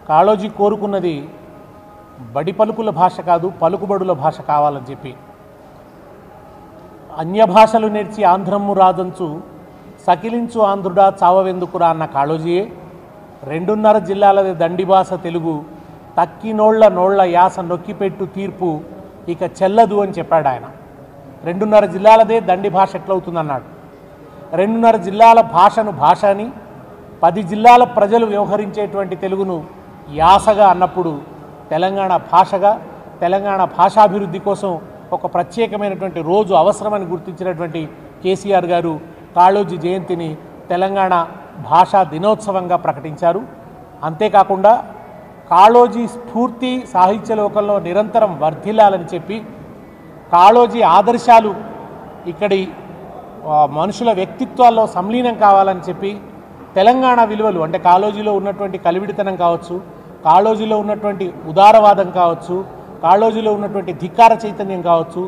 కాళోజీ కోరుకున్నది బడి పలుకుల భాష కాదు, పలుకుబడుల భాష కావాలని చెప్పి. అన్య భాషలు నేర్చి ఆంధ్రము రాదంచు సకిలించు ఆంధ్రుడా చావవెందుకురా అన్న కాళోజీయే 2.5 జిల్లాలది దండి భాష తెలుగు, తక్కినోళ్ల యాస నొక్కిపెట్టు తీర్పు ఇక చెల్లదు అని చెప్పాడు ఆయన. 2.5 జిల్లాలదే దండి భాష ఎట్లవుతుందన్నాడు. 2.5 జిల్లాల భాషను భాష అని, 10 జిల్లాల ప్రజలు వ్యవహరించేటువంటి తెలుగును యాసగా అన్నప్పుడు తెలంగాణ భాషగా, తెలంగాణ భాషాభివృద్ధి కోసం ఒక ప్రత్యేకమైనటువంటి రోజు అవసరమని గుర్తించినటువంటి కేసీఆర్ గారు కాళోజీ జయంతిని తెలంగాణ భాషా దినోత్సవంగా ప్రకటించారు. అంతేకాకుండా కాళోజీ స్ఫూర్తి సాహిత్య లోకంలో నిరంతరం వర్ధిల్లాలని చెప్పి, కాళోజీ ఆదర్శాలు ఇక్కడి మనుషుల వ్యక్తిత్వాల్లో సంలీనం కావాలని చెప్పి, తెలంగాణ విలువలు అంటే కాళోజీలో ఉన్నటువంటి కలివిడితనం కావచ్చు, కాళోజీలో ఉన్నటువంటి ఉదారవాదం కావచ్చు, కాళోజీలో ఉన్నటువంటి ధిక్కార చైతన్యం కావచ్చు,